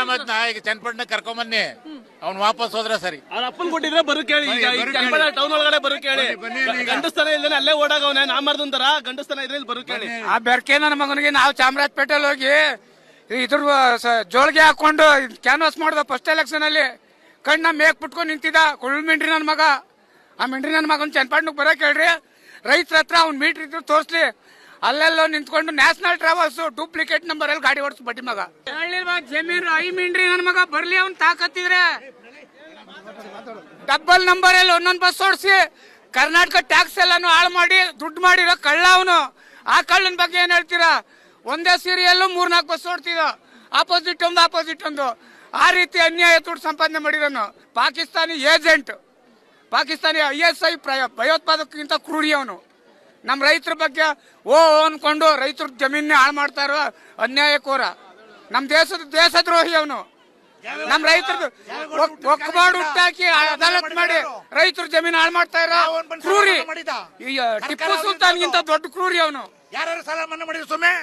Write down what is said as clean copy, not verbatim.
ಅನಾಮತ್ ಈಗ ಚನ್ನಪಟ್ಟಣ ಕರ್ಕೊಂಬನ್ನಿ, ಅವ್ನು ವಾಪಸ್ ಹೋದ್ರೆ ಸರಿ. ಅವ್ರ ಅಪ್ಪನ್ ಕೊಟ್ಟಿದ್ರೆ ಬರು ಕೇಳಿ. ಈಗ ಚನ್ನಪಟ್ಟಣ ಟೌನ್ ಒಳಗಡೆ ಬರು ಕೇಳಿ. ಗಂಡಸ್ತಾನ ಇಲ್ದೇನೆ ಅಲ್ಲೇ ಓಡಾಗವನೆ ನಾಮರ್ದಂತರ ಗಂಡಸ್ತಾನ ಇದ್ರೆ ಇಲ್ಲಿ ಬರು ಕೇಳಿ. ಆ ಬೆರ್ಕೆ ನನ್ನ ಮಗನಿಗೆ ನಾವು ಚಾಮರಾಜಪೇಟೆಲ್ ಹೋಗಿ ಇದ್ರ ಜೋಳಿಗೆ ಹಾಕೊಂಡು ಕ್ಯಾನ್ವಾಸ್ ಮಾಡ್ದ ಫಸ್ಟ್ ಎಲೆಕ್ಷನ್ ಅಲ್ಲಿ. ಕಣ್ಣ ಮೇಕ್ ಬಿಟ್ಕೊಂಡು ನಿಂತಿದ್ದ ಕುಳ್ಳು ಮಿಂಡ್ರಿ ನನ್ನ ಮಗ. ಆ ಮಿಂಡ್ರಿ ನನ್ನ ಮಗನ್ ಚನ್ನಪಟ್ಟಣಕ್ಕೆ ಬರಕ್ ಹೇಳ್ರಿ, ರೈತರ ಹತ್ರ ಅವ್ನ್ ಮೀಟರ್ ಇದ್ರು ತೋರ್ಸ್ಲಿ. ಅಲ್ಲೆಲ್ಲೋ ನಿಂತ್ಕೊಂಡು ನ್ಯಾಷನಲ್ ಟ್ರಾವೆಲ್ಸ್ ಡೂಪ್ಲಿಕೇಟ್ ನಂಬರ್ ಅಲ್ಲಿ ಗಾಡಿ ಓಡಿಸ್ ಬಡ್ಡಿ ಮಗ. ಜಮೀನು ಐ ಮಿಂಡ್ರಿ ನನ್ನ ಮಗ ಬರ್ಲಿ, ಅವ್ನ್ ತಾಕತ್ತಿದ್ರೆ ಡಬಲ್ ನಂಬರ್ ಅಲ್ಲಿ ಒಂದೊಂದು ಬಸ್ ಓಡಿಸಿ ಕರ್ನಾಟಕ ಟ್ಯಾಕ್ಸ್ ಎಲ್ಲಾನು ಹಾಳು ಮಾಡಿ ದುಡ್ಡು ಮಾಡಿರೋ ಕಳ್ಳ ಅವನು. ಆ ಕಳ್ಳನ ಬಗ್ಗೆ ಏನ್ ಹೇಳ್ತೀರಾ? ಒಂದೇ ಸೀರಿಯಲ್ಲೂ 3-4 ಬಸ್ ಓಡ್ತಿದ್ದ, ಆಪೋಸಿಟ್ ಒಂದು. ಆ ರೀತಿ ಅನ್ಯಾಯ ದುಡ್ಡು ಸಂಪಾದನೆ ಮಾಡಿರೋನು. ಪಾಕಿಸ್ತಾನಿ ಏಜೆಂಟ್, ಪಾಕಿಸ್ತಾನಿ ISI ಭಯೋತ್ಪಾದಕಕ್ಕಿಂತ ಕ್ರೂರಿ ಅವನು. ನಮ್ಮ ರೈತರ ಬಗ್ಗೆ ಅನ್ಕೊಂಡು ರೈತರ ಜಮೀನೇ ಹಾಳು ಮಾಡ್ತಾ ಇರೋ ಅನ್ಯಾಯಕೋರ. ನಮ್ಮ ದೇಶದ್ರೋಹಿ ಅವನು. ನಮ್ಮ ರೈತರದ್ದು ಒಕ್ಕಬಾಡು ಹುಟ್ಟಾಕಿ ಅದಾಲತ್ ಮಾಡಿ ರೈತರ ಜಮೀನು ಹಾಳು ಮಾಡ್ತಾ ಇರೋ ಕ್ರೂರಿ. ಟಿಪ್ಪು ಸುಲ್ತಾನ್ಗಿಂತ ದೊಡ್ಡ ಕ್ರೂರಿ ಅವನು. ಯಾರು ಸಾಲ ಮನ್ನಾ ಮಾಡಿದ್ರು ಸುಮ್ಮನೆ